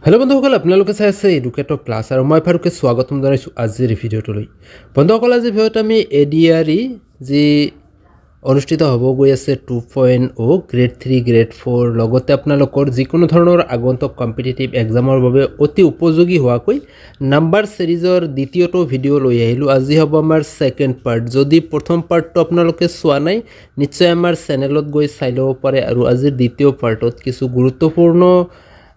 hello बंधुসকল আপোনালোকে চাই আছে এডুকেটৰ প্লাস আৰু মই ফাৰুকে স্বাগতম জনাইছো আজিৰ ভিডিঅ'টোলৈ বন্ধুসকল আজি ভিডিঅ'ত আমি এডিআৰই যি অনুষ্ঠিত হ'ব গৈ আছে 2.0 গ্ৰেড 3 গ্ৰেড 4 লগতে আপোনালোকৰ যিকোনো ধৰণৰ আগন্তুক কম্পিটিটিভ এক্সামৰ বাবে অতি উপযোগী হোৱাকৈ নাম্বাৰ সিৰিজৰ দ্বিতীয়টো ভিডিঅ' লৈ আহিলো আজি হ'ব আমাৰ সেকেন্ড পাৰ্ট যদি প্ৰথম পাৰ্টটো আপোনালোকে চোৱা নাই নিশ্চয় আমাৰ চেনেলত গৈ চাই ল'ব পাৰে আৰু আজিৰ দ্বিতীয় পাৰ্টত কিছু গুৰুত্বপূৰ্ণ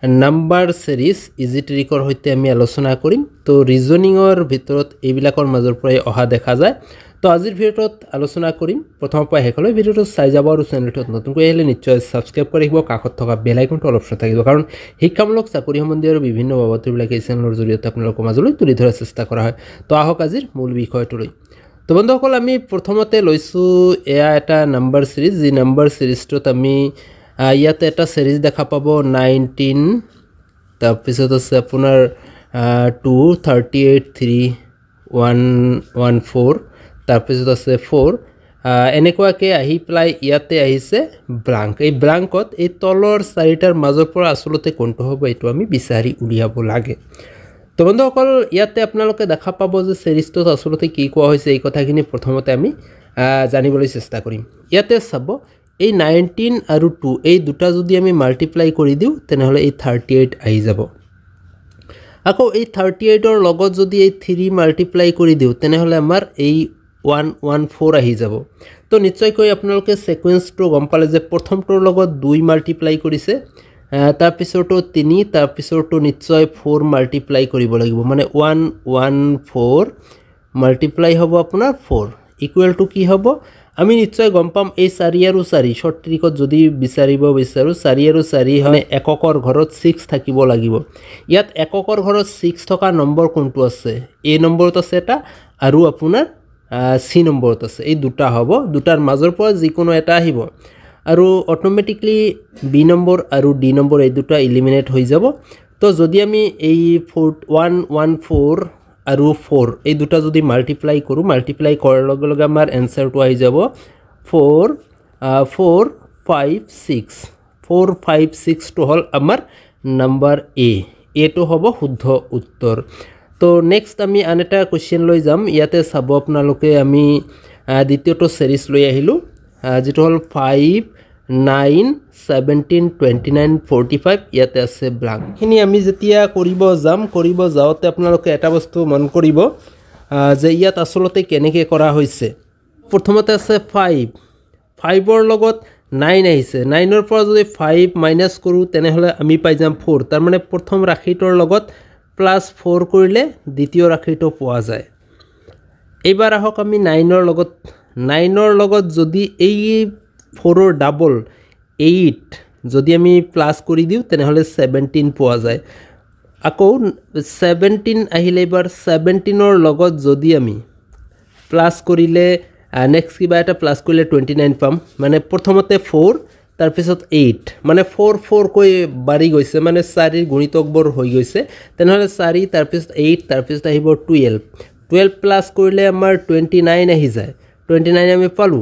নাম্বাৰ সিৰিজ ইজি ট্ৰিকৰ হৈতে আমি আলোচনা কৰিম তো ৰিজনিংৰ ভিতৰত এইবিলাকৰ মাজৰ পৰা অহা দেখা যায় তো আজিৰ ভিডিঅ'ত আলোচনা কৰিম প্ৰথম পৰা হেকলৈ ভিডিঅ'টো চাই যাব আৰু চেনেলটো নতুনকৈ আহিলে নিশ্চয় সাবস্ক্ৰাইব কৰি ৰাখিব কাষত থকা বেল আইকনটো অপচন থাকিব কাৰণ শিক্ষামূলক চাকৰি সম্বন্ধীয় আৰু বিভিন্ন বাবদবিলাক এই চেনেলৰ জৰিয়তে আপোনালোকৰ মাজলৈ তুলি ধৰাৰ চেষ্টা কৰা হয় তো আহক আজিৰ মূল বিষয়টোলৈ তো বন্ধুসকল আমি প্ৰথমতে লৈছো এয়া এটা নাম্বাৰ সিৰিজ যি নাম্বাৰ সিৰিজটোত আমি ইয়াতে এটা সিৰিজ দেখা পাবো 19 তাৰপিছত আছে আপোনাৰ 2 38 3 114 তাৰপিছত আছে 4 এনেকুৱাকে আহি প্লাই ইয়াতে আহিছে ব্লাঙ্ক এই ব্লাঙ্কত এই তলৰ চাৰিটাৰ মাজৰ পৰা আসলতে কোনটো হ'ব এটো আমি বিচাৰি উলিয়াব লাগে তো বন্ধুসকল ইয়াতে আপোনালোকে দেখা পাব যে সিৰিজটো আসলতে কি কোৱা হৈছে এই কথাখিনি প্ৰথমতে আমি জানিবলৈ চেষ্টা কৰিম ইয়াতে চাব এই 19 আৰু 2 এই দুটা যদি আমি মাল্টিপ্লাই কৰি দিও তেনেহলে এই 38 আহি যাব আকৌ এই 38 ৰ লগত যদি এই 3 মাল্টিপ্লাই কৰি দিও তেনেহলে আমাৰ এই 114 আহি যাব তো নিশ্চয়কৈ আপোনালোকে সিকোয়েন্সটো গম পালে যে প্ৰথমটোৰ লগত 2 মাল্টিপ্লাই কৰিছে তাৰ পিছৰটো 3 তাৰ পিছৰটো নিশ্চয় 4 মাল্টিপ্লাই কৰিব লাগিব মানে 114 মাল্টিপ্লাই হ'ব আপোনাৰ 4 ইকুৱেল টু কি হ'ব আমি নিশ্চয় গম পাম এই 4 আৰু 4 শৰ্ট ট্ৰিকত যদি বিচাৰিব বিচাৰো 4 আৰু 4 মানে এককৰ ঘৰত 6 থাকিব লাগিব ইয়াত এককৰ ঘৰত 6 থকা নম্বৰ কোনটো আছে এ নম্বৰত আছে এটা আৰু আপোনাৰ সি নম্বৰত আছে এই দুটা হ'ব দুটাৰ মাজৰ পৰা যিকোনো এটা আহিব আৰু অটোমেটিক্যালি বি নম্বৰ আৰু ডি নম্বৰ এই দুটা এলিমিনেট হৈ যাব তো যদি আমি এই 114 আৰু 4 এই দুটা যদি মাল্টিপ্লাই কৰো মাল্টিপ্লাই কৰাৰ লগে লগে আমাৰ এনসাৰটো আহি যাব 4 5 6 4 5 6 টো হল আমাৰ নাম্বাৰ এ এটো হ'ব শুদ্ধ উত্তৰ তো নেক্সট আমি আনটা কোশ্চেন লৈ যাম ইয়াতে চাব আপোনালোকে আমি দ্বিতীয়টো সিরিজ লৈ আহিলো যেটো হল 5 9 17 29 45 ইয়াতে আছে ব্লাঙ্ক খিনি আমি যেতিয়া কৰিব যাওতে আপোনালোকে এটা বস্তু মন কৰিব যে ইয়াত আসলতে কেনেকৈ কৰা হৈছে প্ৰথমতে আছে 5 ৰ লগত 9 আহিছে 9 ৰ পৰা যদি 5 মাইনাস কৰো তেনেহলে আমি পাই যাম 4 তাৰ মানে প্ৰথম ৰাশিটোৰ লগত +4 কৰিলে দ্বিতীয় ৰাশিটো পোৱা যায় এইবাৰ আহক আমি 9 ৰ লগত যদি এই 4 ৰ ডাবল 8 যদি আমি প্লাস কৰি দিও তেনেহলে 17 পোৱা যায় আকৌ 17 আহিলে এবাৰ 17 ৰ লগত যদি আমি প্লাস কৰিলে নেক্সট কিবা এটা প্লাস কৰিলে 29 পাম মানে প্ৰথমতে 4 তাৰ পিছত 8 মানে 4 কৈ বাঢ়ি গৈছে মানে 4 ৰ গুণিতকবোৰ হৈ গৈছে তেনেহলে 4 তাৰ পিছত 8 তাৰ পিছত আহিব 12 প্লাস কৰিলে আমাৰ 29 আহি যায় 29 আমি পালো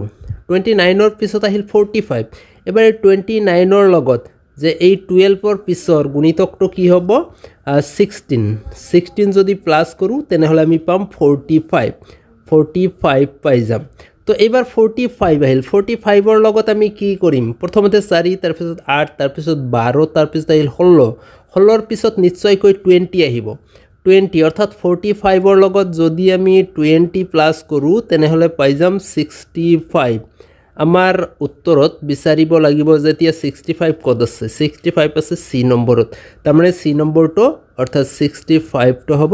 29 ৰ পিছত আহিল 45 এবাৰ 29 ৰ লগত যে এই 12 ৰ পিছৰ গুণিতকটো কি হ'ব 16 যদি প্লাস কৰো তেনেহলে আমি পাম 45 পাই যাম তো এবাৰ 45 আহিল 45 ৰ লগত আমি কি কৰিম প্ৰথমতে 4 তাৰ পিছত 8 তাৰ পিছত 12 তাৰ পিছত আহিল 16 ৰ পিছত নিশ্চয়কৈ 20 আহিব 20 অৰ্থাৎ 45 ৰ লগত যদি আমি 20 প্লাস কৰো তেনেহলে পাই যাম 65 আমাৰ উত্তৰত বিচাৰিব লাগিব যেতিয়া 65 কত আছে 65 আছে সি নম্বৰত তাৰ মানে সি নম্বৰটো অৰ্থাৎ 65 টো হ'ব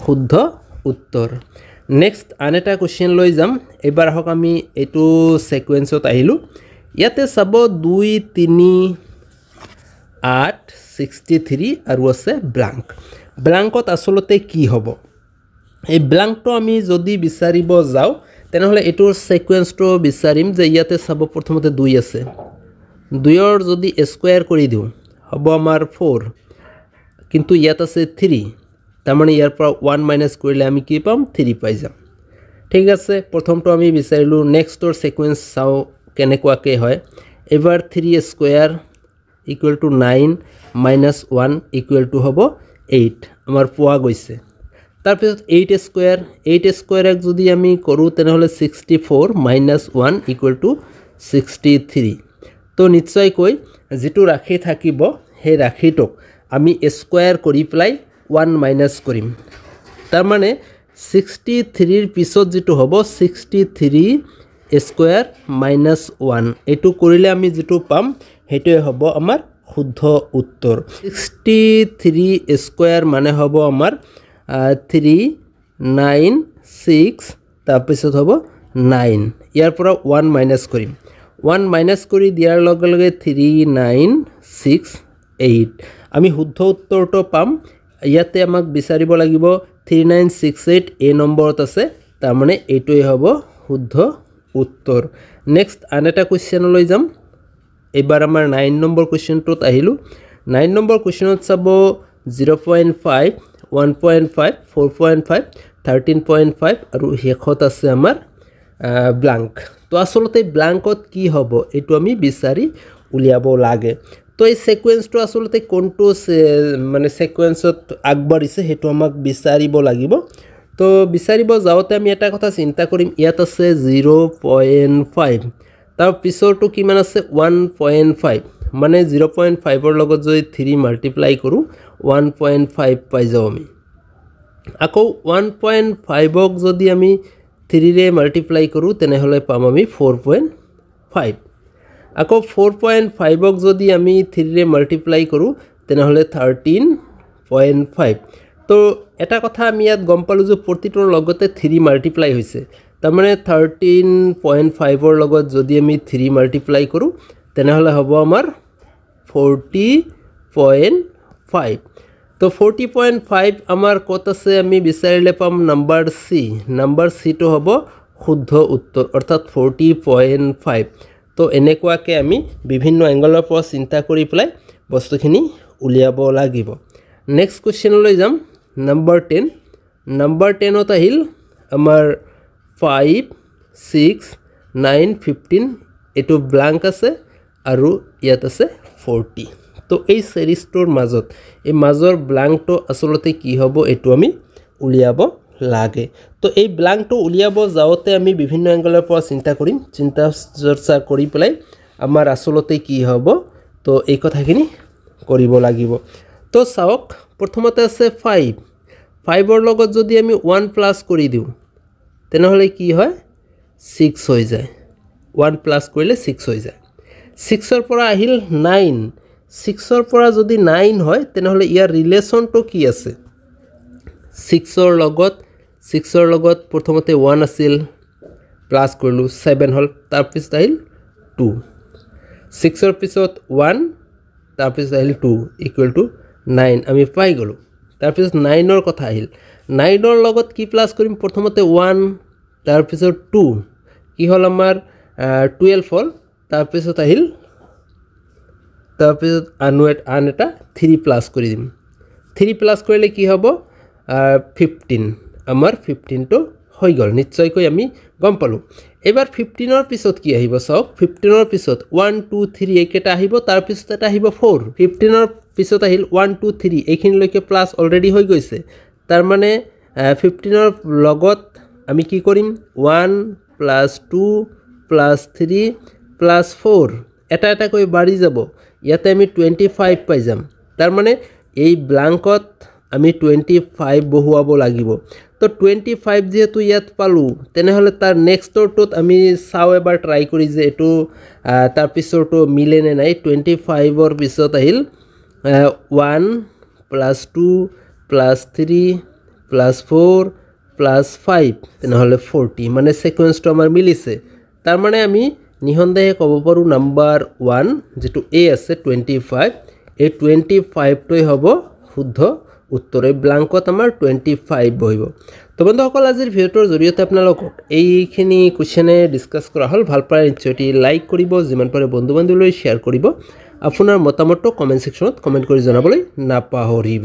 শুদ্ধ উত্তৰ নেক্সট আনটা কোশ্চেন লৈ যাম এবাৰ হক আমি এটো সিকোয়েন্সত আহিলো ইয়াতে চাব 2 3 8 63 আৰু আছে ব্লাঙ্কত আসলতে কি হ'ব এই ব্লাঙ্কটো আমি যদি বিচাৰিব যাও তেনেহলে এটোৰ সিকোয়েন্সটো বিচাৰিম যে ইয়াতে চাব প্ৰথমতে 2 আছে 2 ৰ যদি স্কয়াৰ কৰি দিও হ'ব আমাৰ 4 কিন্তু ইয়াত আছে 3 তাৰ মানে ইয়াৰ পৰা 1 মাইনাস কৰিলে আমি কি পাম 3 পাই যাম ঠিক আছে প্ৰথমটো আমি বিচাৰিলো নেক্সটৰ সিকোয়েন্স চাও কেনেকুৱাকে হয় এবাৰ 3 square equal to 9 minus 1 equal to হ'ব 8 আমাৰ পোৱা গৈছে তাৰপিছত 8 স্কোয়াৰক যদি আমি কৰোঁ তেনেহ'লে 64 মাইনাছ 1 ইকুৱেল টু 63 তো নিশ্চয়কৈ যেটো ৰাখি থাকিব সেই ৰাখিটোক আমি স্কোয়াৰ কৰি পেলাই 1 মাইনাছ কৰিম তাৰ মানে 63 ৰ পিছত যেটো হ'ব 63 স্কোয়াৰ মাইনাছ 1 এটো কৰিলে আমি যেটো পাম হেটোই হ'ব আমাৰ শুদ্ধ উত্তৰ 63 স্কোয়াৰ মানে হ'ব আমাৰ 396 তাৰপিছত হ'ব 9 ইয়াৰ পৰা 1 মাইনাছ কৰিম 1 মাইনাছ কৰি দিয়াৰ লগে লগে 3968 আমি শুদ্ধ উত্তৰটো পাম ইয়াতে আমাক বিচাৰিব লাগিব 3968 এই নম্বৰত আছে তাৰ মানে এইটোই হ'ব শুদ্ধ উত্তৰ নেক্সট আনটা কোৱেশ্চন লৈ যাম এবাৰ আমাৰ 9 নম্বৰ কোৱেশ্চনটোত আহিলো 9 নম্বৰ কোৱেশ্চনত চাব 0.5 1.5 4.5 13.5 আৰু হেখত আছে আমাৰ ব্ল্যাঙ্ক তো আসলতে ব্ল্যাঙ্কত কি হ'ব এটো আমি বিচাৰি উলিয়াব লাগে তো এই সিকোয়েন্সটো আসলতে কোনটো মানে সিকোয়েন্সত আগবাঢ়িছে হেটো আমাক বিচাৰিব লাগিব তো বিচাৰিব যাওতে আমি এটা কথা চিন্তা কৰিম ইয়াত আছে 0.5 তাৰ পিছৰটো কিমান আছে 1.5 মানে 0.5 ৰ লগত যদি 3 মাল্টিপ্লাই কৰো 1.5 পাই যাও আমি আকৌ 1.5 ক যদি আমি 3 ৰে মাল্টিপ্লাই কৰো তেনেহলে পাম আমি 4.5 আকৌ 4.5 ক যদি আমি 3 ৰে মাল্টিপ্লাই কৰো তেনেহলে 13.5 তো এটা কথা আমি ইয়াত গম পালো যে প্ৰতিটোৰ লগতে 3 মাল্টিপ্লাই হৈছে তাৰ মানে 13.5 ৰ লগত যদি আমি 3 মাল্টিপ্লাই কৰো তেনেহলে হ'ব আমাৰ 40.5 তো 40.5 আমাৰ কত আছে আমি বিচাৰিলে পাম নাম্বাৰ সি তো হ'ব শুদ্ধ উত্তৰ অৰ্থাৎ 40.5 তো এনেকুৱাকে আমি বিভিন্ন এংগলৰ পৰা চিন্তা কৰি পেলাই বস্তুখিনি উলিয়াব লাগিব নেক্সট কোৱেশ্চন লৈ যাম নাম্বাৰ 10 ত আহিল আমাৰ 5 6 9 15 এটো ব্ল্যাঙ্ক আছে আৰু ইয়াত আছে 40 তো এই সিৰিজটোৰ মাজত এই মাজৰ ব্ল্যাঙ্কটো আসলতে কি হ'ব এটো আমি উলিয়াব লাগে তো এই ব্ল্যাঙ্কটো উলিয়াব যাওতে আমি বিভিন্ন এংগলৰ পৰা চিন্তা কৰিম চিন্তা চৰ্চা কৰি পেলাই আমাৰ আসলতে কি হ'ব তো এই কথাখিনি কৰিব লাগিব তো চাওক প্ৰথমতে আছে 5 ৰ লগত যদি আমি 1 প্লাস কৰি দিও তেনেহলে কি হয় 6 হৈ যায় 1 প্লাস কৰিলে 6 হৈ যায় 6 ৰ পৰা আহিল 9 6 ৰ পৰা যদি 9 হয় তেনেহলে ইয়াৰ ৰিলেশনটো কি আছে 6 ৰ লগত প্ৰথমতে 1 আছিল প্লাস কৰিলো 7 হল তাৰ পিছত আহিল 2 6 ৰ পিছত 1 তাৰ পিছত আহিল 2 ইকুৱেল টু 9 আমি পাই গলো তাৰ পিছত 9 ৰ কথা আহিল 9 ৰ লগত কি প্লাস কৰিম প্ৰথমতে 1 তাৰ পিছত 2 কি হল আমাৰ 12 হল তাৰ পিছত আহিল তাৰ পিছত আন এটা 3 প্লাস কৰি দিম 3 প্লাস কৰিলে কি হ'ব 15 আমাৰ 15 টো হৈ গল নিশ্চয়কৈ আমি গম পালো এবাৰ 15 ৰ পিছত কি আহিব চাওক 15 ৰ পিছত 1 2 3 একেটা আহিব তাৰ পিছত এটা আহিব 4 15 ৰ পিছত আহিল 1 2 3 এইখিনি লৈকে প্লাস অলৰেডি হৈ গৈছে তাৰ মানে 15 ৰ লগত আমি কি কৰিম 1 + 2 + 3 + 4 এটা কৈ বাঢ়ি যাব ইয়াতে আমি 25 পাই যাম তাৰ মানে এই ব্ল্যাঙ্কত আমি 25 বহুৱাব লাগিব তো 25 যেহেতু ইয়াত পালো তেনেহলে তাৰ নেক্সটৰটোত আমি চাও এবাৰ ট্ৰাই কৰি যে এটো তাৰ পিছৰটো মিলে নে নাই 25 ৰ পিছত আহিল 1 + 2 + 3 + 4 + 5 তেনেহলে 40 মানে সিকোয়েন্সটো আমাৰ মিলিছে তাৰ মানে আমি নিহন্দেহে ক'ব পাৰো নাম্বাৰ 1 যেটো এ আছে 25 এই 25 টোই হ'ব শুদ্ধ উত্তৰ এই ব্ল্যাঙ্কত আমাৰ 25 বহিব তো বন্ধুসকল আজিৰ ভিডিওৰ জৰিয়তে আপোনালোকক এইখিনি কোৱেশ্চনে ডিসকাস কৰা হল ভাল পায় নিশ্চয়টি লাইক কৰিব যিমান পাৰে বন্ধু-বান্ধৱীলৈ শেয়াৰ কৰিব আপোনাৰ মতামতটো কমেন্ট সেকশনত কমেন্ট কৰি জনাবলৈ নাপাহৰিব